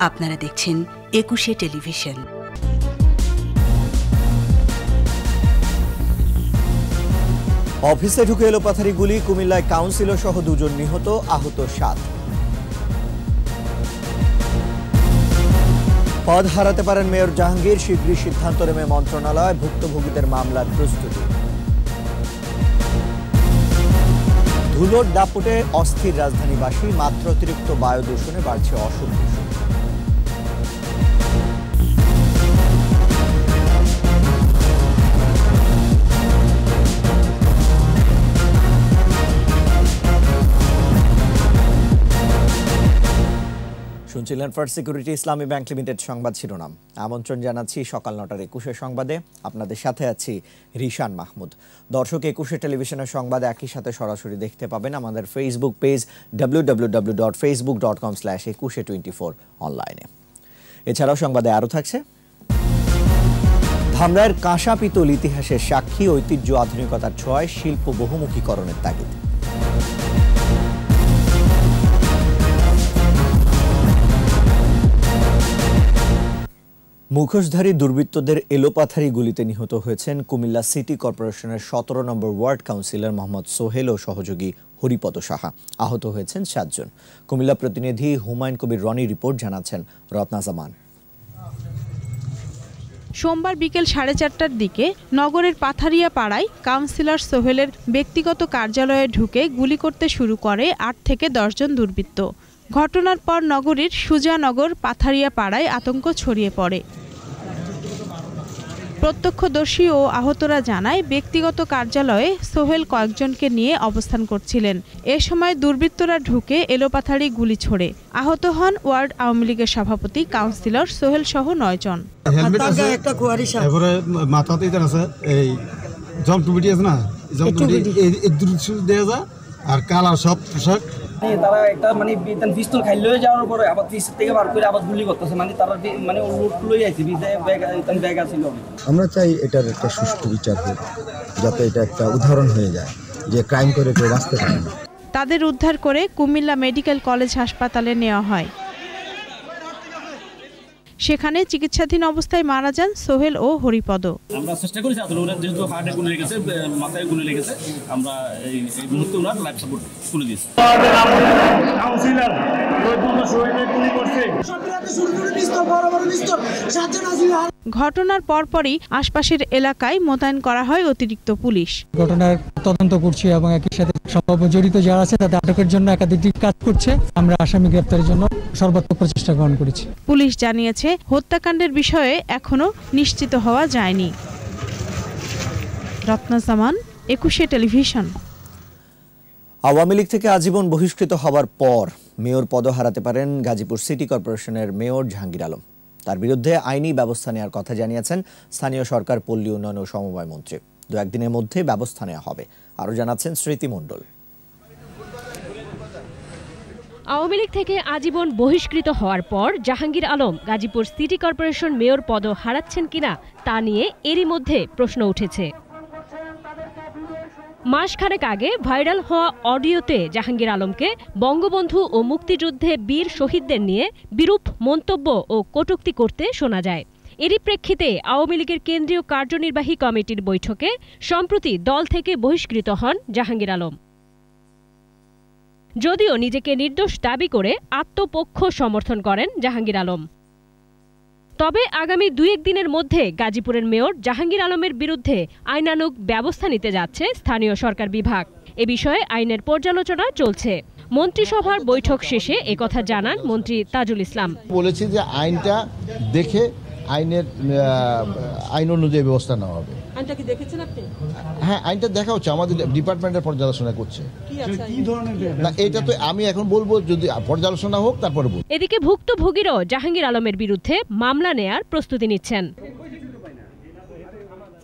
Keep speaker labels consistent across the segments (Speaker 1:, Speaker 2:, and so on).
Speaker 1: আপনারা দেখছেন একুশে টেলিভিশন।
Speaker 2: অফিসে ঢুকে এলোপাথারি গুলি, কুমিল্লায় কাউন্সিলর সহ 2 জন নিহত, আহত 7। পদ হারাতে পারেন মেয়র জাহাঙ্গীর, শীঘ্রই সিদ্ধান্ত নেবে মন্ত্রণালয়, ভুক্তভোগীদের মামলার প্রস্তুতি। ধুলোর দাপটে অস্থির রাজধানীবাসী, মাত্র অতিরিক্ত বায়ু দূষণে বাড়ছে অসুখ বিসুখ। শুনছিলেন ফার্স্ট সিকিউরিটি ইসলামী ব্যাংক লিমিটেড সংবাদ শিরোনাম। আমন্ত্রণ জানাচ্ছি সকাল 9টার 21 সংবাদে। আপনাদের সাথে আছি রিশান মাহমুদ। দর্শক, 21 টেলিভিশনের সংবাদ একই সাথে সরাসরি দেখতে পাবেন আমাদের ফেসবুক পেজ www.facebook.com/2124 অনলাইনে। এছাড়াও সংবাদে আরও থাকছে, ধামরাইয়ের কাঁসা পিতল ইতিহাসের সাক্ষী, ঐতিহ্য আধুনিকতার ছোঁয়ায় শিল্প বহুমুখীকরণের তাগিদ। মুখোশধারী দুর্বৃত্তদের এলোপাথারি গুলিতে নিহত হয়েছেন কুমিল্লা সিটি কর্পোরেশনের 17 নম্বর ওয়ার্ড কাউন্সিলর মোহাম্মদ সোহেল ও সহযোগী হরিপদ সাহা। আহত হয়েছেন 7 জন। কুমিল্লা প্রতিনিধি হুমায়ুন কবির রনি রিপোর্ট জানাচ্ছেন রত্না জামান।
Speaker 3: সোমবার বিকেল 4:30টার দিকে নগরের পাথারিয়া পাড়ায় কাউন্সিলর সোহেলের ব্যক্তিগত কার্যালয়ে ঢুকে গুলি করতে শুরু করে 8 থেকে 10 জন দুর্বৃত্ত। ঘটনার পর নগরীর সুজানগর পাথারিয়া পাড়ায় আতঙ্ক ছড়িয়ে পড়ে। প্রত্যক্ষদর্শী ও আহতরা জানায়, ব্যক্তিগত কার্যালয়ে সোহেল কয়েকজনকে নিয়ে অবস্থান করছিলেন। এ সময় দুর্বৃত্তরা ঢুকে এলোপাথারি গুলি ছোড়ে। আহত হন ওয়ার্ড আওয়ামী লীগের সভাপতি কাউন্সিলর সোহেল সহ 9 জন।
Speaker 4: আর কালা সব পোশাক,
Speaker 5: তারা একটা পিস্তল খাইলে যাওয়ার পরে আবার পিস্তল থেকে বার করে আবার গুলি করতেছে, তারা লই আইছে ব্যাগ আছিল।
Speaker 6: আমরা চাই এটার একটা সুষ্ঠু বিচার হোক, যাতে এটা একটা উদাহরণ হয়ে যায় যে ক্রাইম করে কেউ বাঁচতে পারে না।
Speaker 3: তাদের উদ্ধার করে কুমিল্লা মেডিকেল কলেজ হাসপাতালে নেওয়া হয়। সেখানে চিকিৎসাধীন অবস্থায় মারা যান সোহেল ও হরিপদ।
Speaker 5: আমরা চেষ্টা করেছি, যেহেতু হার্টে গুলি লেগেছে, মাথায় গুলি লেগেছে, আমরা এই মুহূর্তে ওনার লাইফ সাপোর্ট তুলে দিয়েছি।
Speaker 3: ঘটনার পরপরই আশপাশের এলাকায় মোতায়েন করা হয় অতিরিক্ত পুলিশ।
Speaker 7: ঘটনার তদন্ত করছে এবং একই সাথে সম্ভাব্য জড়িত যারা আছে তাদের আটকের জন্য একাধিক কাজ করছে। আমরা আসামি গ্রেপ্তারের জন্য সর্বোচ্চ প্রচেষ্টা গ্রহণ করেছি।
Speaker 3: পুলিশ জানিয়েছে, হত্যাকাণ্ডের বিষয়ে এখনো নিশ্চিত হওয়া যায়নি। রত্না জামান, 21 টেলিভিশন।
Speaker 2: আওয়ামী লীগ থেকে আজীবন বহিষ্কৃত হওয়ার পর মেয়র পদ হারাতে পারেন গাজীপুর সিটি কর্পোরেশনের মেয়র জাহাঙ্গীর আলম। তার বিরুদ্ধে আইনি ব্যবস্থা নেওয়ার কথা জানিয়েছেন স্থানীয় সরকার, পল্লী উন্নয়ন ও সমবায় মন্ত্রী। 2-1 দিনের মধ্যে ব্যবস্থা নেওয়া হবে, আরও জানাচ্ছেন স্মৃতি মণ্ডল।
Speaker 8: আওয়ামী লীগ থেকে আজীবন বহিষ্কৃত হওয়ার পর Jahangir Alam Gazipur city corporation mayor পদ হারাচ্ছেন কিনা তা নিয়ে এরই মধ্যে প্রশ্ন উঠেছে। মাসখানেক আগে ভাইরাল হওয়া অডিওতে জাহাঙ্গীর আলমকে বঙ্গবন্ধু ও মুক্তিযুদ্ধে বীর শহীদদের নিয়ে বিরূপ মন্তব্য ও কটূক্তি করতে শোনা যায়। এরই প্রেক্ষিতে আওয়ামী লীগের কেন্দ্রীয় কার্যনির্বাহী কমিটির বৈঠকে সম্প্রতি দল থেকে বহিষ্কৃত হন জাহাঙ্গীর আলম। যদিও নিজেকে নির্দোষ দাবি করে আত্মপক্ষ সমর্থন করেন জাহাঙ্গীর আলম। তবে আগামী 2-1 দিনের মধ্যে গাজীপুরের মেয়র জাহাঙ্গীর আলমের বিরুদ্ধে আইনানুগ ব্যবস্থা নিতে যাচ্ছে স্থানীয় সরকার বিভাগ। এ বিষয়ে আইনের পর্যালোচনা চলছে। মন্ত্রিসভার বৈঠক শেষে একথা জানান মন্ত্রী তাজুল ইসলাম।
Speaker 9: বলেছি যে আইনটা দেখে আইন অনুযায়ী ব্যবস্থা নেওয়া হবে।
Speaker 3: আইনটা কি দেখেছেন আপনি?
Speaker 9: হ্যাঁ, আইনটা দেখা হচ্ছে, আমাদের ডিপার্টমেন্টের পর্যালোচনা করছে। না, এটা তো আমি এখন বলবো, যদি পর্যালোচনা হোক তারপরে বলবো।
Speaker 8: এদিকে ভুক্তভোগীরাও জাহাঙ্গীর আলমের বিরুদ্ধে মামলা নেয়ার প্রস্তুতি নিচ্ছেন।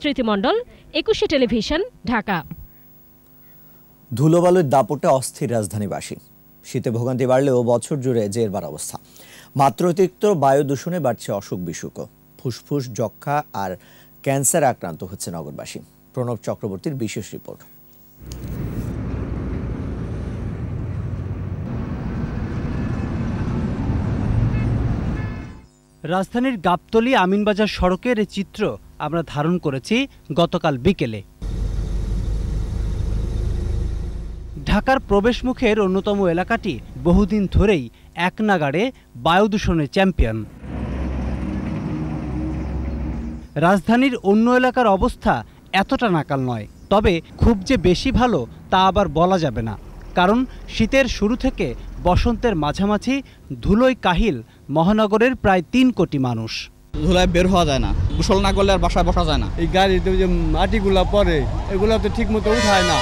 Speaker 8: স্মৃতি মণ্ডল, 21 টেলিভিশন, ঢাকা।
Speaker 2: ধুলোবালুর দাপটে অস্থির রাজধানীবাসী, শীতে ভোগান্তি বাড়লেও বছর জুড়ে জেরবার অবস্থা। মাত্র অতিরিক্ত বায়ু দূষণে বাড়ছে অসুখ বিসুখ, ফুসফুস, যক্ষা আর ক্যান্সার আক্রান্ত হচ্ছে নগরবাসী। প্রণব চক্রবর্তীর বিশেষ রিপোর্ট।
Speaker 10: রাজধানীর গাবতলী আমিনবাজার সড়কের এই চিত্র আমরা ধারণ করেছি গতকাল বিকেলে। ঢাকার প্রবেশমুখের অন্যতম এলাকাটি বহুদিন ধরেই এক নাগাড়ে বায়ু দূষণের চ্যাম্পিয়ন। রাজধানীর অন্য এলাকার অবস্থা এতটা নাকাল নয়, তবে খুব যে বেশি ভালো তা আবার বলা যাবে না, কারণ শীতের শুরু থেকে বসন্তের মাঝামাঝি ধুলোয় কাহিল মহানগরের প্রায় ৩ কোটি মানুষ।
Speaker 5: ধুলায় বের হওয়া যায় না, গোসল না করলে আর বাসায় বসা যায় না।
Speaker 11: এই গাড়িতে যে মাটিগুলা পড়ে এগুলো তো ঠিক মতো উঠায় না।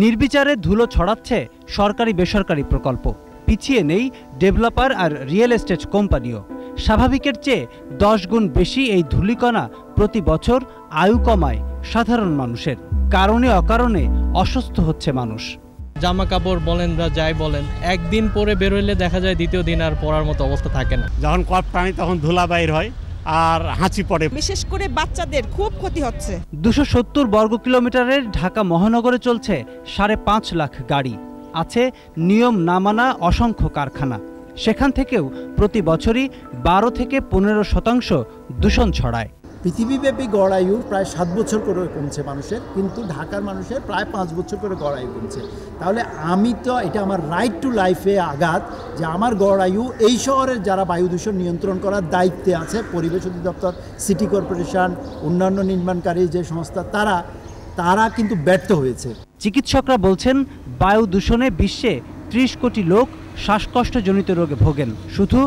Speaker 10: নির্বিচারে ধুলো ছড়াচ্ছে সরকারি বেসরকারি প্রকল্প, পিছিয়ে নেই ডেভেলপার আর রিয়েল এস্টেট কোম্পানিও। স্বাভাবিকের চেয়ে 10 গুণ বেশি এই ধূলিকণা প্রতি বছর আয়ু কমায় সাধারণ মানুষের। কারণে অকারণে অসুস্থ হচ্ছে মানুষ।
Speaker 12: জামা কাপড় বলেন বা যাই বলেন, একদিন পরে বেরোলে দেখা যায় দ্বিতীয় দিন আর পরার মতো অবস্থা থাকে না।
Speaker 13: যখন কফ টানি তখন ধুলা বাইর হয় আর হাঁচি পড়ে,
Speaker 14: বিশেষ করে বাচ্চাদের খুব ক্ষতি হচ্ছে।
Speaker 10: 270 বর্গ কিলোমিটারের ঢাকা মহানগরে চলছে 5.5 লাখ গাড়ি, আছে নিয়ম না মানা অসংখ্য কারখানা। সেখান থেকেও প্রতি বছরই 12 থেকে 15% দূষণ ছড়ায়।
Speaker 15: পৃথিবীব্যাপী গড় আয়ু প্রায় 7 বছর করে কমছে মানুষের, কিন্তু ঢাকার মানুষের প্রায় 5 বছর করে গড় আয়ু কমছে। তাহলে আমি তো এটা আমার রাইট টু লাইফে আঘাত যে আমার গড় আয়ু, এই শহরের যারা বায়ু দূষণ নিয়ন্ত্রণ করার দায়িত্বে আছে, পরিবেশ অধিদপ্তর, সিটি কর্পোরেশন, অন্যান্য নির্মাণকারী যে সংস্থা, তারা কিন্তু ব্যর্থ হয়েছে।
Speaker 10: চিকিৎসকরা বলছেন বায়ু দূষণে বিশ্বে 30 কোটি লোক শ্বাসকষ্টজনিত রোগে ভোগেন, শুধু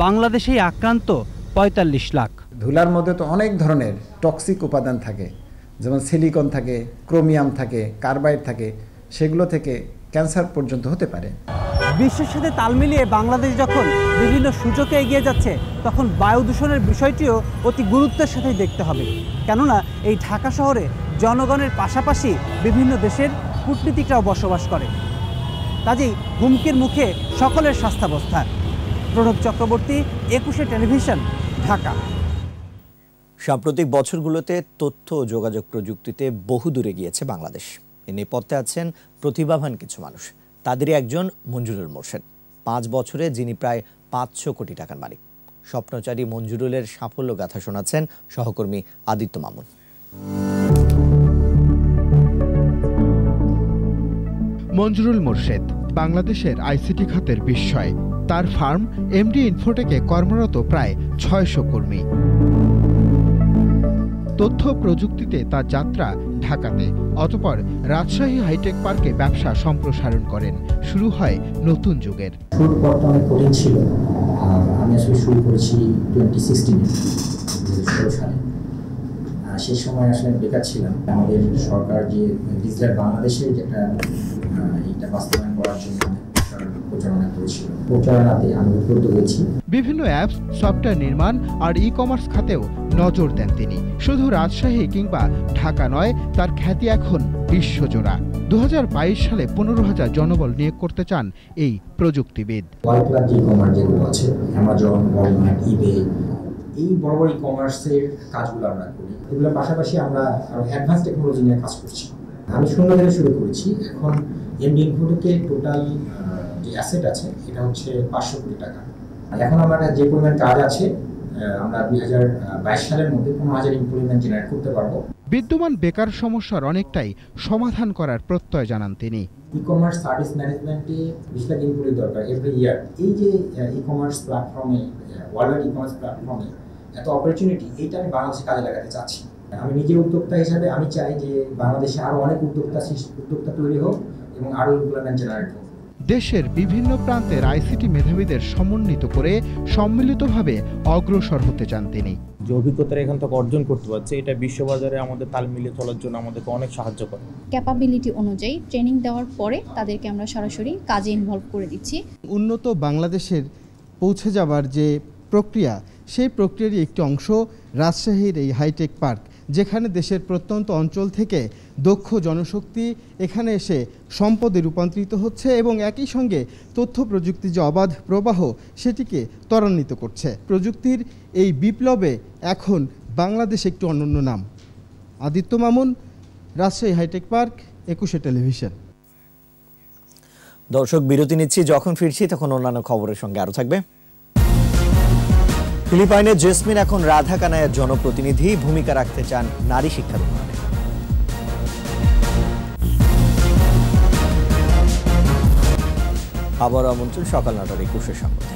Speaker 10: বাংলাদেশেই আক্রান্ত 45 লাখ।
Speaker 16: ধুলার মধ্যে তো অনেক ধরনের টক্সিক উপাদান থাকে, যেমন সিলিকন থাকে, ক্রোমিয়াম থাকে, কার্বাইড থাকে, সেগুলো থেকে ক্যান্সার পর্যন্ত হতে পারে।
Speaker 10: বিশ্বের সাথে তাল মিলিয়ে বাংলাদেশ যখন বিভিন্ন সূচকে এগিয়ে যাচ্ছে, তখন বায়ু দূষণের বিষয়টিও অতি গুরুত্বের সাথেই দেখতে হবে। কেননা এই ঢাকা শহরে জনগণের পাশাপাশি বিভিন্ন দেশের কূটনীতিকরাও বসবাস করে, কাজেই হুমকির মুখে সকলের স্বাস্থ্যাবস্থা। প্রণব চক্রবর্তী, 21 টেলিভিশন, ঢাকা।
Speaker 2: সাম্প্রতিক বছরগুলোতে তথ্য ও যোগাযোগ প্রযুক্তিতে বহু দূরে গিয়েছে বাংলাদেশ। এ নেপথ্যে আছেন প্রতিভাবান কিছু মানুষ। তাদেরই একজন মঞ্জুরুল মোর্শেদ। 5 বছরে যিনি প্রায় 500 কোটি টাকার মালিক। স্বপ্নচারী মঞ্জুরুলের সাফল্য গাথা শোনাচ্ছেন সহকর্মী আদিত্য মামুন।
Speaker 17: মঞ্জুরুল মোর্শেদ বাংলাদেশের আইসিটি খাতের বিস্ময়। তার ফার্ম এমডি ইনফোটেকে কর্মরত প্রায় 600 কর্মী। তথ্য প্রযুক্তিতে তার যাত্রা ঢাকাতে, অতঃপর রাজশাহী হাইটেক পার্কে ব্যবসা সম্প্রসারণ করেন। শুরু হয় নতুন যুগের।
Speaker 18: শুরুর পরটা অনেক কঠিন ছিল। আমি আসলে শুরু করেছি 2016 সালে। সেই সময় আসলে বেকার ছিলাম। আমাদের সরকার যে ডিজিটাল বাংলাদেশের যেটা এটা বাস্তবায়ন করার জন্য প্রচারণা করেছিল, প্রচারণাতে আমি উদ্বুদ্ধ হয়েছি।
Speaker 17: বিভিন্ন অ্যাপস, সফটওয়্যার নির্মাণ আর ই কমার্স খাতেও নজর দেন তিনি। শুধু রাজশাহী কিংবা ঢাকা নয়, তার খ্যাতি এখন বিশ্বজোড়া। 2022 সালে 15,000 জনবল নিয়োগ করতে চান এই প্রযুক্তিবিদ।
Speaker 18: ই কমার্স যেগুলো আছে, অ্যামাজন, ওয়ালমার্ট, ইবে, এই বড় বড় ই কমার্সের কাজগুলো আমরা করি। এগুলোর পাশাপাশি আমরা আরো অ্যাডভান্স টেকনোলজি নিয়ে কাজ করছি। আমি শূন্য থেকে শুরু করেছি। এখন এমডি ইনফোটেকে টোটাল যে অ্যাসেট আছে এটা হচ্ছে 500 কোটি টাকা। এখন আমরা যে পরিমাণ কাজ আছে, আমরা 2022 সালের মধ্যে 15,000 এমপ্লয়মেন্ট জেনারেট করতে পারবো।
Speaker 17: বিদ্যমান বেকার সমস্যার অনেকটাই সমাধান করার প্রত্যয় জানান তিনি।
Speaker 18: ই কমার্স সার্ভিস ম্যানেজমেন্টে 20 লাখ এমপ্লয়ি দরকার এভরি ইয়ার। এই যে ই কমার্স প্ল্যাটফর্মে, ওয়ার্ল্ড ই কমার্স প্ল্যাটফর্মে এত অপরচুনিটি, এইটা আমি বাংলাদেশে কাজে লাগাতে চাচ্ছি। আমি নিজে উদ্যোক্তা হিসাবে আমি চাই যে বাংলাদেশে আরো অনেক উদ্যোক্তা তৈরি হোক এবং আরো এমপ্লয়মেন্ট জেনারেট হোক।
Speaker 17: দেশের বিভিন্ন প্রান্তের আইসিটি মেধাবীদের সমন্বিত করে সম্মিলিতভাবে অগ্রসর হতে চান তিনি।
Speaker 19: যে অভিজ্ঞতা এখান থেকে অর্জন করতে পারছে, এটা বিশ্ববাজারে আমাদের তাল মিলিয়ে চলার জন্য আমাদেরকে অনেক সাহায্য করে।
Speaker 20: ক্যাপাবিলিটি অনুযায়ী ট্রেনিং দেওয়ার পরে তাদেরকে আমরা সরাসরি কাজে ইনভলভ করে দিচ্ছি।
Speaker 21: উন্নত বাংলাদেশের পৌঁছে যাবার যে প্রক্রিয়া, সেই প্রক্রিয়ারই একটি অংশ রাজশাহীর এই হাইটেক পার্ক, যেখানে দেশের প্রত্যন্ত অঞ্চল থেকে দক্ষ জনশক্তি এখানে এসে সম্পদে রূপান্তরিত হচ্ছে এবং একই সঙ্গে তথ্য প্রযুক্তির যে অবাধ প্রবাহ সেটিকে ত্বরান্বিত করছে। প্রযুক্তির এই বিপ্লবে এখন বাংলাদেশ একটি অনন্য নাম। Aditya Mamun, Rajshahi hi tech park, 21 television.
Speaker 2: দর্শক, বিরতি নিচ্ছি। যখন ফিরছি তখন অন্যান্য খবরের সঙ্গে আরও থাকবে। ফিলিপাইনের জেসমিন এখন রাধা কানায়ার জনপ্রতিনিধি, ভূমিকা রাখতে চান নারী শিক্ষার উন্নয়নে। আবার আমন্ত্রণ সকাল ৯টার ২১ সংবাদ।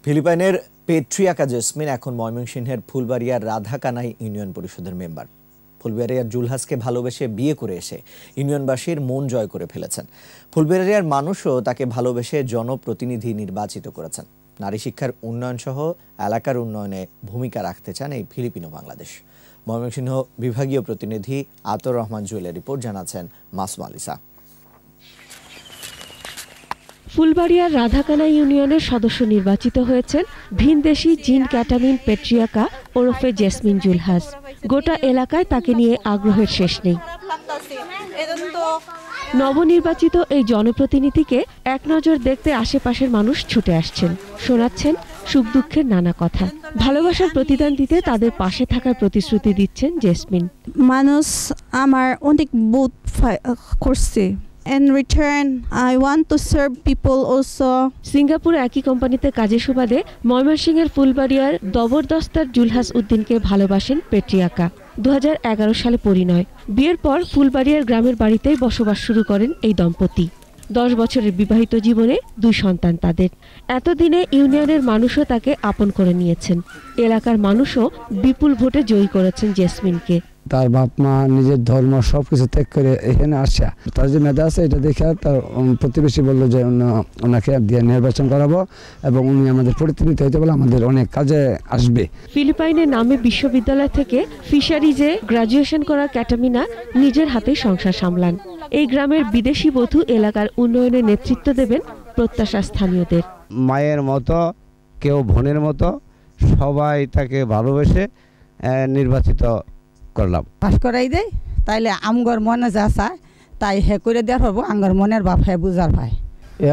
Speaker 2: ফিলিপাইনের পেট্রিয়াকা জেসমিন এখন ময়মনসিংহের ফুলবাড়িয়ার রাধা কানাই ইউনিয়ন পরিষদের মেম্বার। ফুলবাড়িয়ার জুলহাসকে ভালোবেসে বিয়ে করে এসে ইউনিয়নবাসীর মন জয় করে ফেলেছেন। ফুলবাড়িয়ার মানুষও তাকে ভালোবেসে জনপ্রতিনিধি নির্বাচিত করেছেন। নারী শিক্ষার উন্নয়ন সহ এলাকার উন্নয়নে ভূমিকা রাখতে চান এই ফিলিপিনো বাংলাদেশ। ময়মনসিংহ বিভাগীয় প্রতিনিধি আতর রহমান জুয়েলের রিপোর্ট, জানাচ্ছেন মাসুম আলিসা।
Speaker 8: ফুলবাড়িয়ার রাধাকানা ইউনিয়নের সদস্য নির্বাচিত হয়েছেন ভিনদেশি জিন ক্যাটামিন পেট্রিয়াকা ওরফে জেসমিন জুলহাস। গোটা এলাকায় তাকে নিয়ে আগ্রহের শেষ নেই। নবনির্বাচিত এই জনপ্রতিনিধিকে এক নজর দেখতে আশেপাশের মানুষ ছুটে আসছেন, শোনাচ্ছেন সুখ দুঃখের নানা কথা। ভালোবাসার প্রতিদান দিতে তাদের পাশে থাকার প্রতিশ্রুতি দিচ্ছেন জেসমিন।
Speaker 14: মানুষ আমার অনেক বোধ করছে। In return, I want to serve people also.
Speaker 8: সিঙ্গাপুরে একই কোম্পানিতে কাজের সুবাদে ময়মনসিংহের ফুলবাড়িয়ার জবরদস্তার জুলহাস উদ্দিনকে ভালোবাসেন পেট্রিয়াকা। 2011 সালে পরিণয়। বিয়ের পর ফুলবাড়িয়ার গ্রামের বাড়িতেই বসবাস শুরু করেন এই দম্পতি। 10 বছরের বিবাহিত জীবনে 2 সন্তান তাদের। এতদিনে ইউনিয়নের মানুষও তাকে আপন করে নিয়েছেন। এলাকার মানুষও বিপুল ভোটে জয়ী করেছেন জেসমিনকে।
Speaker 1: তার বাপ মা নিজের ধর্ম সবকিছু ত্যাগ করে এখানে আসছে। তার যে মেধা আছে এটা দেখে তার প্রতিবেশী বললো যে ওনাকে দিয়ে নির্বাচন করাবো এবং উনি আমাদের প্রতিনিধি হইতে বলে আমাদের অনেক কাজে আসবে।
Speaker 8: ফিলিপাইনের নামে বিশ্ববিদ্যালয় থেকে ফিশারিজে গ্রাজুয়েশন করা ক্যাটামিনা নিজের হাতে সংসার সামলান। এই গ্রামের বিদেশি বধূ এলাকার উন্নয়নে নেতৃত্ব দেবেন প্রত্যাশা স্থানীয়দের।
Speaker 1: মায়ের মতো কেউ বোনের মতো সবাই তাকে ভালোবেসে নির্বাচিত করলাম।
Speaker 22: পাস করাই দেয় তাইলে আমগর মনে যা চায় তাই হে করে দেওয়ার হবো, আঙ্গর মনের বাপ হে বুঝার ভাই।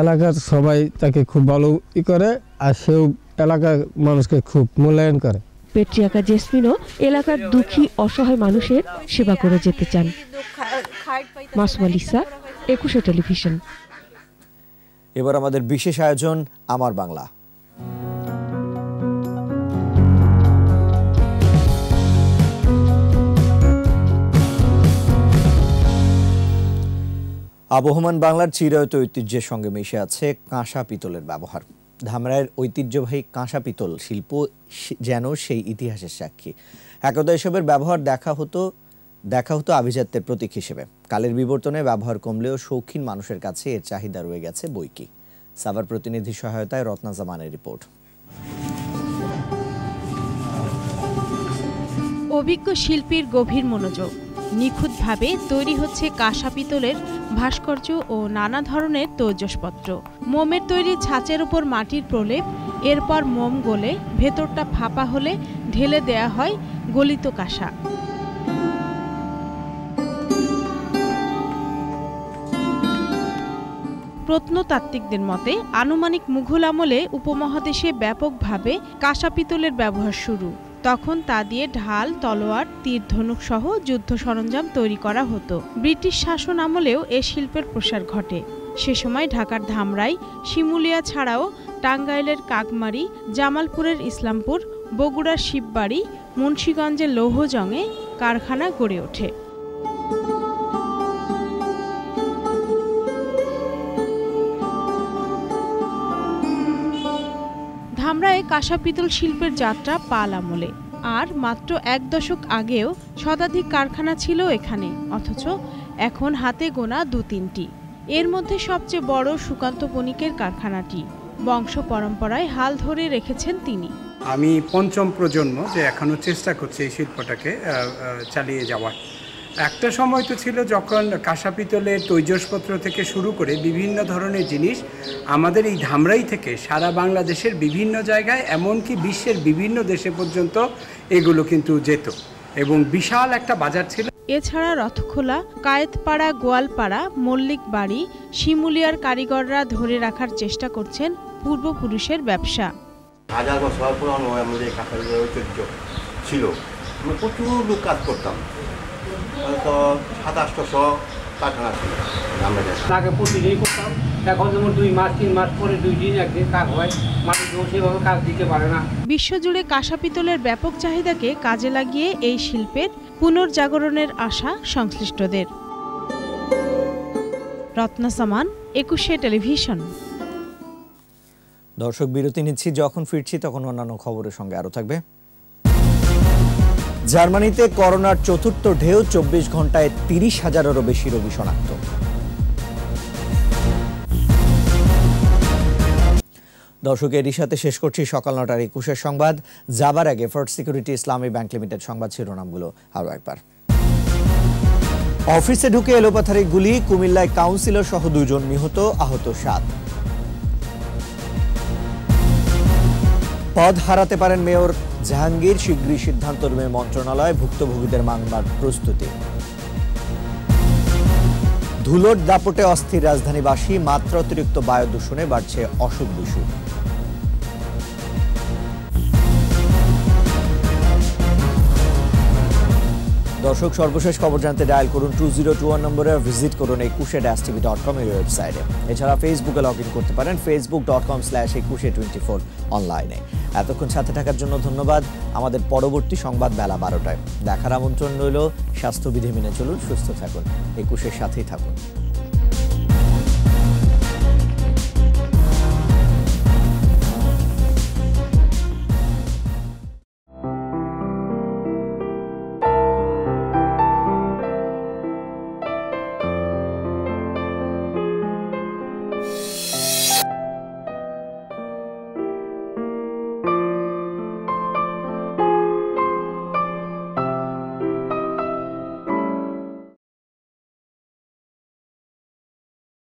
Speaker 21: এলাকার সবাই তাকে খুব ভালো করে, আর সেও এলাকার মানুষকে খুব মূল্যায়ন করে।
Speaker 8: পেট্রিয়াকা জেসমিনও এলাকার দুঃখী অসহায় মানুষের সেবা করে যেতে চান। মাসুম আলিসা, 21 টেলিভিশন।
Speaker 2: এবার আমাদের বিশেষ আয়োজন আমার বাংলা। আবহমান বাংলার চিরায়ত ঐতিহ্যের সঙ্গে মিশে আছে কাঁসা পিতলের ব্যবহার। ধামরাইয়ের ঐতিহ্যবাহী কাঁসা পিতল শিল্প যেন সেই ইতিহাসের সাক্ষী। একদা এসবের ব্যবহার দেখা হতো আভিজাত্যের প্রতীক হিসেবে। কালের বিবর্তনে ব্যবহার কমলেও শৌখিন মানুষের কাছে এর চাহিদা রয়ে গেছে বইকি। সাভার প্রতিনিধির সহায়তায় রত্না জামানের রিপোর্ট।
Speaker 3: অভিজ্ঞ শিল্পীর গভীর মনোযোগ, নিখুঁতভাবে তৈরি হচ্ছে কাঁসা পিতলের ভাস্কর্য ও নানা ধরনের তৈজসপত্র। মোমের তৈরি ছাঁচের উপর মাটির প্রলেপ, এরপর মোম গলে ভেতরটা ফাঁপা হলে ঢেলে দেয়া হয় গলিত কাঁসা। প্রত্নতাত্ত্বিকদের মতে আনুমানিক মুঘল আমলে উপমহাদেশে ব্যাপকভাবে কাঁসা পিতলের ব্যবহার শুরু। তখন তা দিয়ে ঢাল, তলোয়ার, তীর ধনুক সহ যুদ্ধ সরঞ্জাম তৈরি করা হতো। ব্রিটিশ শাসন আমলেও এ শিল্পের প্রসার ঘটে। সে সময় ঢাকার ধামরাই, শিমুলিয়া ছাড়াও টাঙ্গাইলের কাকমারি, জামালপুরের ইসলামপুর, বগুড়ার শিববাড়ি, মুন্সিগঞ্জের লৌহজংয়ে কারখানা গড়ে ওঠে। ধামরায় কাঁসা পিতল শিল্পের যাত্রা পাল আমলে। আর মাত্র 1 দশক আগেও শতাধিক কারখানা ছিল এখানে, অথচ এখন হাতে গোনা 2-3টি। এর মধ্যে সবচেয়ে বড় সুকান্ত বণিকের কারখানাটি। বংশ পরম্পরায় হাল ধরে রেখেছেন তিনি।
Speaker 23: আমি পঞ্চম প্রজন্ম যে এখনো চেষ্টা করছে এই শিল্পটাকে চালিয়ে যাওয়ার। একটা সময় তো ছিল যখন কাঁসা পিতলের তৈজসপত্র থেকে শুরু করে বিভিন্ন ধরনের জিনিস আমাদের এই ধামরাই থেকে সারা বাংলাদেশের বিভিন্ন জায়গায়, এমনকি বিশ্বের বিভিন্ন দেশে পর্যন্ত এগুলো কিন্তু যেত এবং বিশাল একটা বাজার ছিল।
Speaker 3: এছাড়া রথখোলা, কায়েতপাড়া, গোয়ালপাড়া, মল্লিক বাড়ি, শিমুলিয়ার কারিগররা ধরে রাখার চেষ্টা করছেন পূর্বপুরুষের ব্যবসা।
Speaker 24: হাজার বছর পুরানো আমাদের কাঁসা পিতলের ঐতিহ্য ছিল। আমরা প্রচুর লোক কাজ করতাম, হয়তো 2700 কারখানা ছিল। আমরা আগে প্রতিদিনই করতাম,
Speaker 4: এখন যেমন 2 মাস 3 মাস পরে 2 দিন একদিন কাজ হয়, মানুষ সেভাবে কাজ দিতে পারে না।
Speaker 3: বিশ্বজুড়ে কাঁসা পিতলের ব্যাপক চাহিদাকে কাজে লাগিয়ে এই শিল্পের পুনর্জাগরণের আশা সংশ্লিষ্টদের। রত্না সামান, 21শে টেলিভিশন।
Speaker 2: দর্শক, বিরতি নিচ্ছি, যখন ফিরছি তখন অন্যান্য খবরের সঙ্গে আরো থাকবে। জার্মানিতে করোনার চতুর্থ ঢেউ, 24 ঘন্টায় 30,000-এরও বেশি রোগী শনাক্ত। দর্শক, এরই সাথে শেষ করছি সকাল 9টার 21 সংবাদ। যাবার আগে ফার্স্ট সিকিউরিটি ইসলামী ব্যাংক লিমিটেড সংবাদ শিরোনামগুলো আরো একবার। অফিসে ঢুকে এলোপাথারি গুলি, কুমিল্লায় কাউন্সিলর সহ 2 জন নিহত, আহত 7। পদ হারাতে পারেন মেয়র জাহাঙ্গীর, শীঘ্রই সিদ্ধান্ত নেবে মন্ত্রণালয়, ভুক্তভোগীদের মামলার প্রস্তুতি। ধুলোর দাপটে অস্থির রাজধানীবাসী, মাত্রা অতিরিক্ত বায়ু দূষণে বাড়ছে অসুখ বিসুখ। দর্শক, সর্বশেষ খবর জানতে ডায়াল করুন 2021 নম্বরে, ভিজিট করুন 21.tv.com এর ওয়েবসাইটে। এছাড়া ফেসবুকে লগ ইন করতে পারেন facebook.com/2124 অনলাইনে। এতক্ষণ সাথে থাকার জন্য ধন্যবাদ। আমাদের পরবর্তী সংবাদ বেলা 12টায় দেখার আমন্ত্রণ রইল। স্বাস্থ্যবিধি মেনে চলুন, সুস্থ থাকুন, 21-এর সাথেই থাকুন।